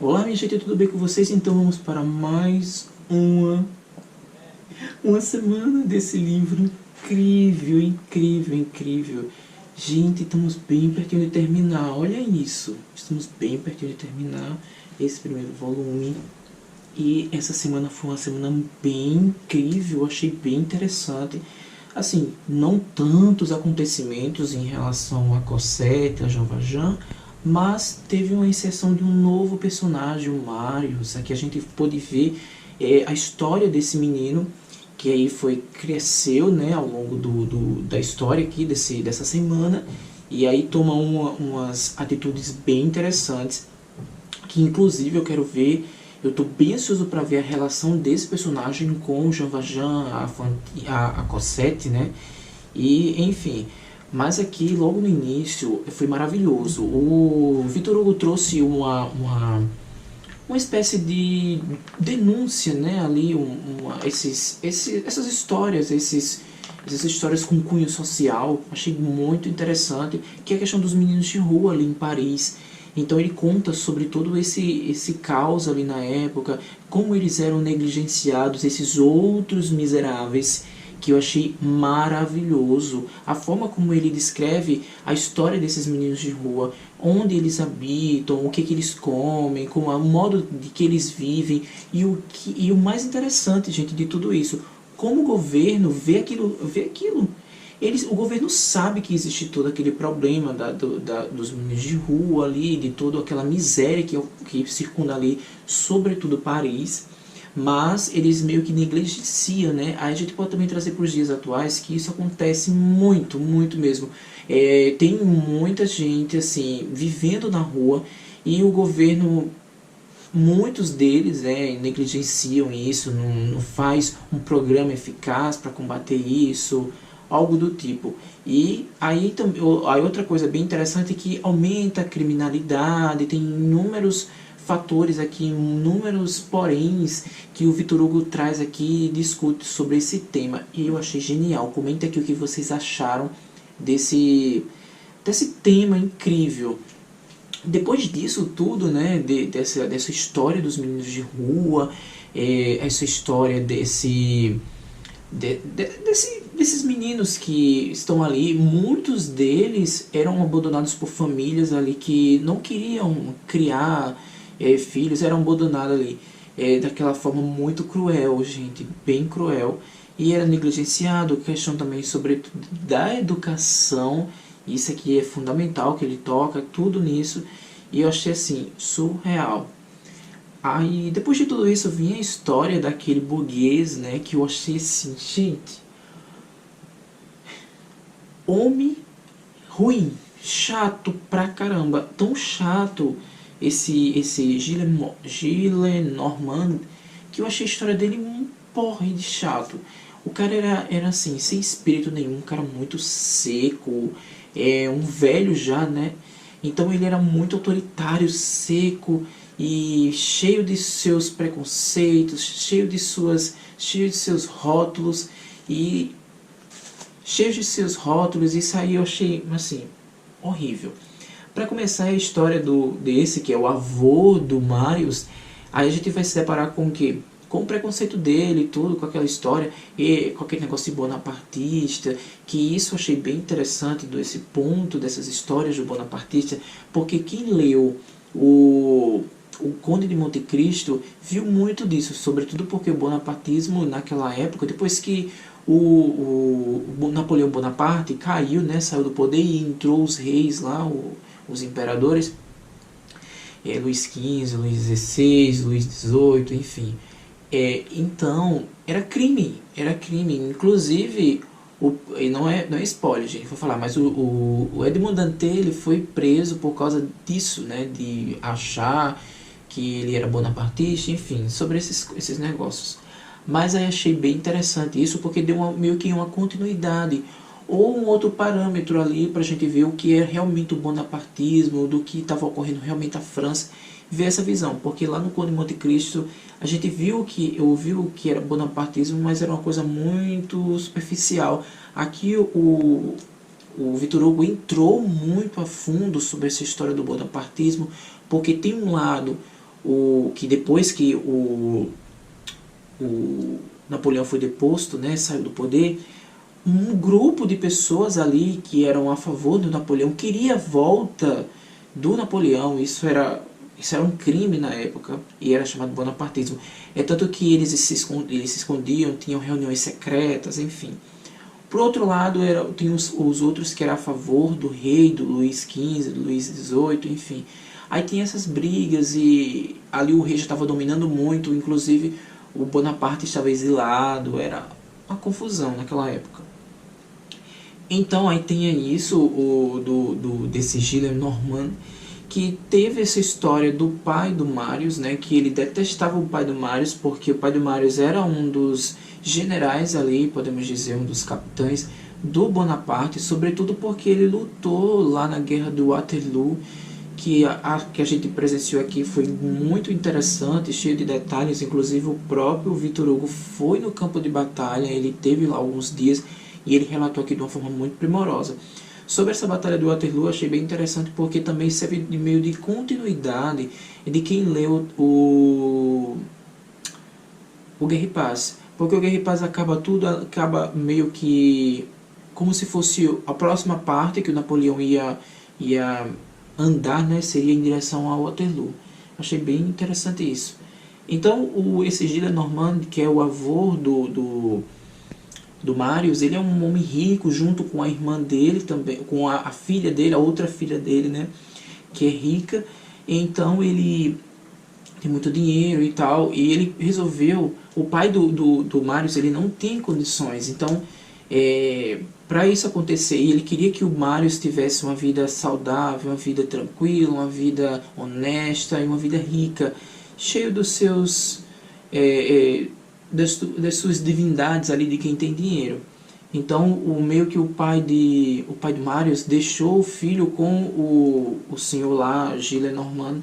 Olá, minha gente, tudo bem com vocês? Então vamos para mais uma semana desse livro incrível, incrível, incrível. Gente, estamos bem pertinho de terminar, olha isso. Estamos bem pertinho de terminar esse primeiro volume. E essa semana foi uma semana bem incrível, achei bem interessante. Assim, não tantos acontecimentos em relação a Cosette, a Jean Valjean, mas teve uma inserção de um novo personagem, o Marius. Aqui a gente pôde ver a história desse menino, que aí cresceu, né, ao longo da história aqui, dessa semana, e aí toma umas atitudes bem interessantes, que inclusive eu quero ver. Eu estou bem ansioso para ver a relação desse personagem com o Jean Valjean, a Cosette, né? E, enfim, mas aqui, logo no início, foi maravilhoso. O Victor Hugo trouxe uma espécie de denúncia, né? Ali, essas histórias, essas histórias com cunho social. Achei muito interessante, que é a questão dos meninos de rua ali em Paris. Então ele conta sobre todo esse caos ali na época, como eles eram negligenciados, esses outros miseráveis, que eu achei maravilhoso. A forma como ele descreve a história desses meninos de rua, onde eles habitam, o que eles comem, como o modo de que eles vivem, e o mais interessante, gente, de tudo isso, como o governo vê aquilo. O governo sabe que existe todo aquele problema dos meninos de rua ali, de toda aquela miséria que circunda ali, sobretudo Paris, mas eles meio que negligenciam, né? Aí a gente pode também trazer para os dias atuais que isso acontece muito, muito mesmo. Tem muita gente assim vivendo na rua e o governo, muitos deles negligenciam isso, não faz um programa eficaz para combater isso, algo do tipo. E aí também a outra coisa bem interessante é que aumenta a criminalidade, tem inúmeros fatores aqui, inúmeros poréns que o Victor Hugo traz aqui e discute sobre esse tema. E eu achei genial. Comenta aqui o que vocês acharam desse tema incrível. Depois disso tudo, né, dessa história dos meninos de rua, essa história desses meninos que estão ali, muitos deles eram abandonados por famílias ali que não queriam criar filhos, eram abandonados ali daquela forma muito cruel, gente, bem cruel, e era negligenciado. Questão também sobre da educação, isso aqui é fundamental que ele toca tudo nisso, e eu achei assim surreal. Aí depois de tudo isso vinha a história daquele burguês, né, que eu achei assim, gente, homem ruim, chato pra caramba, tão chato esse Gillenormand, que eu achei a história dele um porre de chato. O cara era assim, sem espírito nenhum, um cara muito seco, um velho já, né? Então ele era muito autoritário, seco e cheio de seus preconceitos, cheio de seus rótulos e isso aí eu achei assim horrível. Para começar a história desse que é o avô do Marius, aí a gente vai se deparar com o quê? Com o preconceito dele e tudo, com aquela história, e com aquele negócio de bonapartista, que isso eu achei bem interessante, desse ponto, dessas histórias do bonapartista, porque quem leu o Conde de Monte Cristo viu muito disso, sobretudo porque o bonapartismo naquela época, depois que o Napoleão Bonaparte caiu, né, saiu do poder e entrou os reis lá, os imperadores, Luís XV, Luís XVI, Luís XVIII, enfim. Então, era crime, inclusive, e não é spoiler, gente, vou falar, mas o Edmond Dantès ele foi preso por causa disso, né, de achar que ele era bonapartista, enfim, sobre esses negócios. Mas aí achei bem interessante isso, porque deu meio que uma continuidade, ou um outro parâmetro ali para a gente ver o que é realmente o bonapartismo, do que estava ocorrendo realmente na França, ver essa visão, porque lá no Conde de Monte Cristo a gente ouviu o que era bonapartismo, mas era uma coisa muito superficial. Aqui o Victor Hugo entrou muito a fundo sobre essa história do bonapartismo, porque tem um lado que depois que o Napoleão foi deposto, né, saiu do poder, um grupo de pessoas ali que eram a favor do Napoleão queria a volta do Napoleão. Isso era um crime na época e era chamado bonapartismo. É tanto que eles se escondiam, tinham reuniões secretas, enfim. Por outro lado, tinha os outros que eram a favor do rei, do Luís XV, do Luís XVIII, enfim. Aí tinha essas brigas e ali o rei já estava dominando muito, inclusive o Bonaparte estava exilado, era uma confusão naquela época. Então aí tem isso desse Gillenormand, que teve essa história do pai do Marius, né, que ele detestava o pai do Marius, porque o pai do Marius era um dos generais ali, podemos dizer, um dos capitães do Bonaparte, sobretudo porque ele lutou lá na guerra do Waterloo, que a gente presenciou aqui foi muito interessante, cheio de detalhes. Inclusive o próprio Victor Hugo foi no campo de batalha, ele teve lá alguns dias e ele relatou aqui de uma forma muito primorosa. Sobre essa batalha do Waterloo, achei bem interessante porque também serve de meio de continuidade de quem leu o Guerra e Paz. Porque o Guerra e Paz acaba meio que como se fosse a próxima parte que o Napoleão ia andar, né, seria em direção ao Waterloo. Achei bem interessante isso. Então, esse Gillenormand, que é o avô do Marius, ele é um homem rico, junto com a irmã dele também, com a filha dele, a outra filha dele, né, que é rica. Então ele tem muito dinheiro e tal, e ele resolveu, o pai do Marius, ele não tem condições, então para isso acontecer, ele queria que o Marius tivesse uma vida saudável, uma vida tranquila, uma vida honesta e uma vida rica, cheio dos seus das suas divindades ali de quem tem dinheiro. Então, meio que o pai do Marius deixou o filho com o senhor lá, Gillenormand,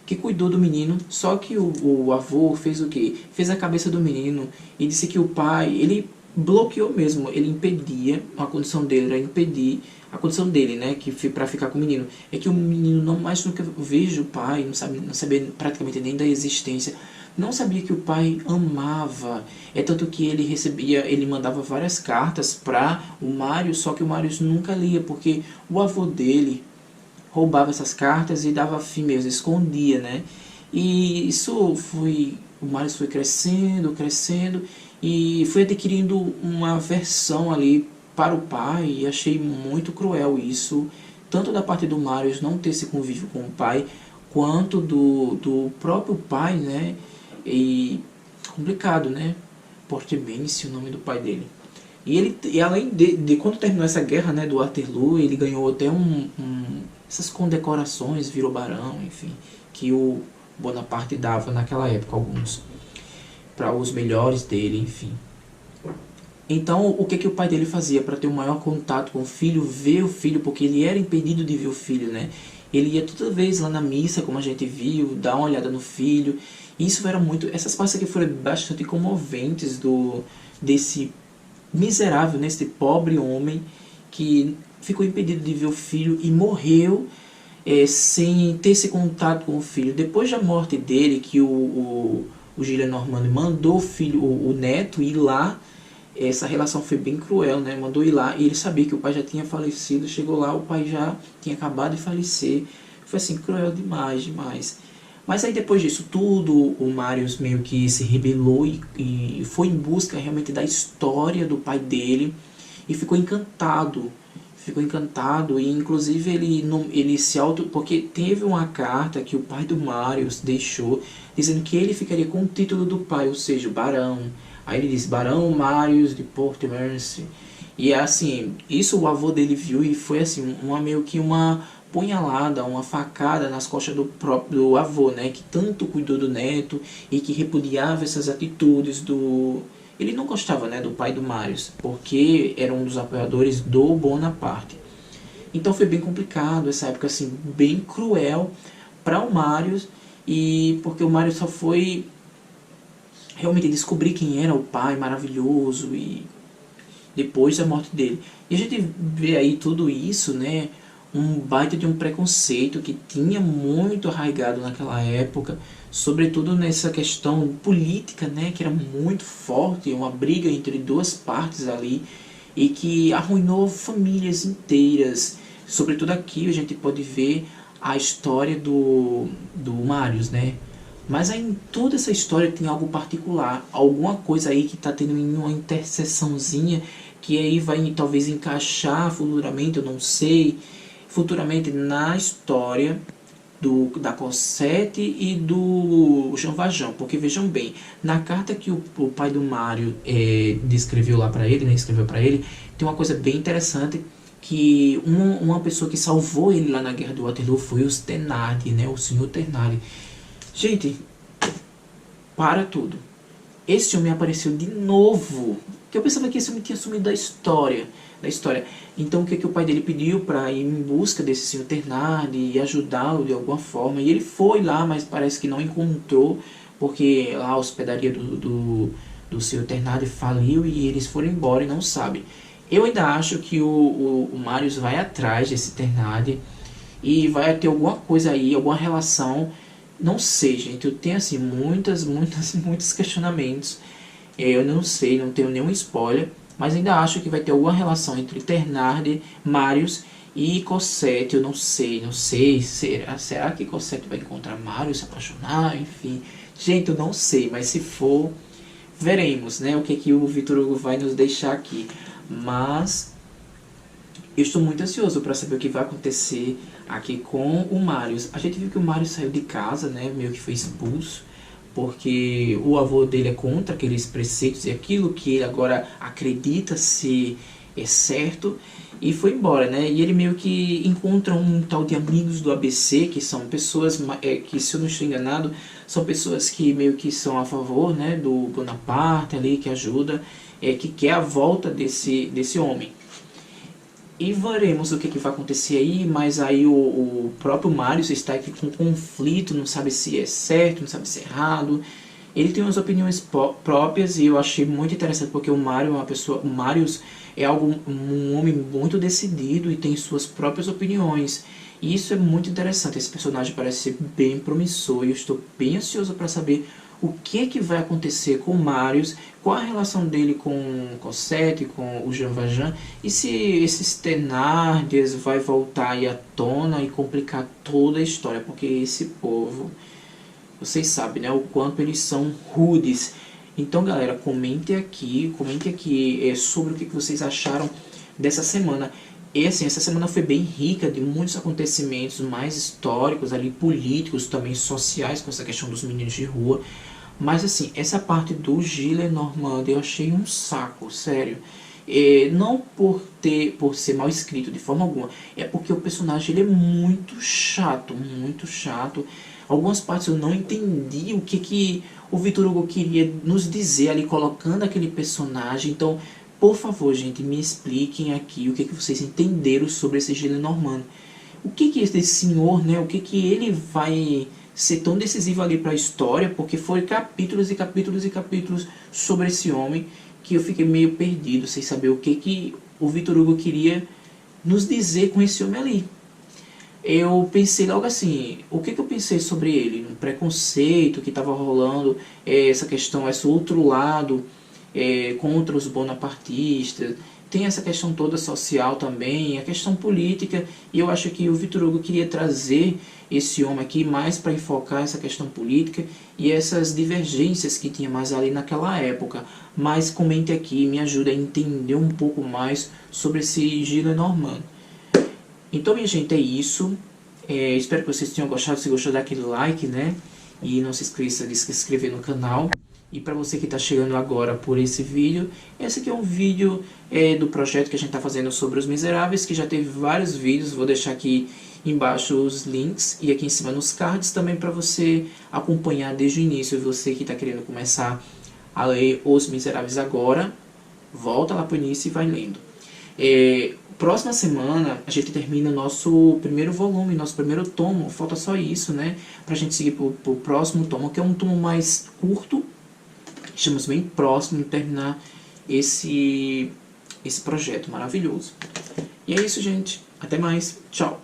que cuidou do menino. Só que o avô fez o quê? Fez a cabeça do menino e disse que o pai, ele bloqueou mesmo, ele impedia, a condição dele era impedir, a condição dele, né, que para ficar com o menino, é que o menino não mais nunca veja o pai, não sabia praticamente nem da existência, não sabia que o pai amava. É tanto que ele mandava várias cartas para o Marius, só que o Marius nunca lia, porque o avô dele roubava essas cartas e dava fim mesmo, escondia, né? E isso o Marius foi crescendo, crescendo, e foi adquirindo uma aversão ali para o pai, e achei muito cruel isso, tanto da parte do Marius não ter esse convívio com o pai, quanto do próprio pai, né? E complicado, né? Portemense, o nome do pai dele. E além de quando terminou essa guerra, né, do Waterloo, ele ganhou até essas condecorações, virou barão, enfim, que o Bonaparte dava naquela época, alguns, para os melhores dele, enfim. Então, o que o pai dele fazia para ter um maior contato com o filho, ver o filho, porque ele era impedido de ver o filho, né? Ele ia toda vez lá na missa, como a gente viu, dar uma olhada no filho. E isso era muito... Essas partes aqui foram bastante comoventes desse miserável, né? Esse pobre homem que ficou impedido de ver o filho e morreu sem ter esse contato com o filho. Depois da morte dele, que o Gillenormand mandou o filho, o neto, ir lá. Essa relação foi bem cruel, né? Mandou ir lá e ele sabia que o pai já tinha falecido. Chegou lá, o pai já tinha acabado de falecer. Foi assim, cruel demais, demais. Mas aí depois disso tudo, o Marius meio que se rebelou e foi em busca realmente da história do pai dele. E ficou encantado. Ficou encantado e inclusive ele se auto... Porque teve uma carta que o pai do Marius deixou dizendo que ele ficaria com o título do pai, ou seja, o barão. Aí ele diz, Barão Marius de Portemercy. E assim, isso o avô dele viu e foi assim, meio que uma punhalada, uma facada nas costas do avô, né? Que tanto cuidou do neto e que repudiava essas atitudes do... Ele não gostava, né, do pai do Marius, porque era um dos apoiadores do Bonaparte. Então foi bem complicado essa época, assim, bem cruel para o Marius, e porque o Marius só foi realmente descobrir quem era o pai maravilhoso e depois da morte dele. E a gente vê aí tudo isso, né? um baita de um preconceito que tinha muito arraigado naquela época, sobretudo nessa questão política, né, que era muito forte, uma briga entre duas partes ali, e que arruinou famílias inteiras. Sobretudo aqui a gente pode ver a história do Marius, né? Mas aí em toda essa história tem algo particular, alguma coisa aí que está tendo uma interseçãozinha que aí vai talvez encaixar futuramente, eu não sei, futuramente na história da Cosette e do Jean Valjean, porque vejam bem, na carta que o pai do Mário descreveu lá para ele, né, escreveu para ele, tem uma coisa bem interessante que uma pessoa que salvou ele lá na Guerra do Waterloo foi o Thénardier, né, o senhor Thénardier. Gente, para tudo. Esse homem apareceu de novo. Que eu pensava que esse homem tinha sumido da história. Então o que o pai dele pediu para ir em busca desse senhor Thénardier e ajudá-lo de alguma forma. E ele foi lá, mas parece que não encontrou, porque lá a hospedaria do senhor Thénardier faliu e eles foram embora e não sabe. Eu ainda acho que o Marius vai atrás desse Thénardier e vai ter alguma coisa aí, alguma relação. Não sei, gente, eu tenho assim muitos questionamentos. Eu não sei, não tenho nenhum spoiler, mas ainda acho que vai ter alguma relação entre Thénardier, Marius e Cosette. Eu não sei, será que Cosette vai encontrar Marius, se apaixonar, enfim. Gente, eu não sei, mas se for, veremos, né, o que o Victor Hugo vai nos deixar aqui. Mas eu estou muito ansioso para saber o que vai acontecer aqui com o Marius. A gente viu que o Marius saiu de casa, né, meio que foi expulso, porque o avô dele é contra aqueles preceitos e aquilo que ele agora acredita ser certo, e foi embora, né? E ele meio que encontra um tal de amigos do ABC, que são pessoas que, se eu não estou enganado, são pessoas que meio que são a favor, né, do Bonaparte ali, que ajuda, que quer a volta desse homem. E veremos o que vai acontecer aí, mas aí o próprio Marius está aqui com conflito, não sabe se é certo, não sabe se é errado. Ele tem umas opiniões próprias e eu achei muito interessante, porque o Marius é um homem muito decidido e tem suas próprias opiniões. E isso é muito interessante, esse personagem parece ser bem promissor e eu estou bem ansioso para saber o que vai acontecer com o Marius, qual a relação dele com Cosette, com o Jean Valjean, e se esses Thénardiers vai voltar aí à tona e complicar toda a história, porque esse povo, vocês sabem, né, o quanto eles são rudes. Então, galera, comente aqui sobre o que vocês acharam dessa semana. E assim, essa semana foi bem rica de muitos acontecimentos mais históricos, ali políticos, também sociais, com essa questão dos meninos de rua. Mas assim, essa parte do Gillenormand eu achei um saco, sério. Não por ser mal escrito de forma alguma, é porque o personagem ele é muito chato, muito chato. Algumas partes eu não entendi o que o Victor Hugo queria nos dizer ali, colocando aquele personagem. Então, por favor, gente, me expliquem aqui o que vocês entenderam sobre esse Gillenormand. O que esse senhor, né, o que ele vai ser tão decisivo ali para a história, porque foi capítulos e capítulos e capítulos sobre esse homem que eu fiquei meio perdido, sem saber o que o Victor Hugo queria nos dizer com esse homem ali. Eu pensei logo assim, o que eu pensei sobre ele? Um preconceito que estava rolando, essa questão, esse outro lado contra os bonapartistas. Tem essa questão toda social também, a questão política, e eu acho que o Victor Hugo queria trazer esse homem aqui mais para enfocar essa questão política e essas divergências que tinha mais ali naquela época. Mas comente aqui, me ajuda a entender um pouco mais sobre esse Gillenormand. Então, minha gente, é isso. Espero que vocês tenham gostado. Se gostou, dá aquele like, né? E não se esqueça de se inscrever no canal. E para você que está chegando agora por esse vídeo, esse aqui é um vídeo do projeto que a gente está fazendo sobre Os Miseráveis, que já teve vários vídeos. Vou deixar aqui embaixo os links e aqui em cima nos cards também para você acompanhar desde o início. Você que está querendo começar a ler Os Miseráveis agora, volta lá para o início e vai lendo. Próxima semana a gente termina o nosso primeiro volume, nosso primeiro tomo. Falta só isso, né? Pra gente seguir pro próximo tomo, que é um tomo mais curto. Estamos bem próximo de terminar esse projeto maravilhoso. E é isso, gente. Até mais, tchau!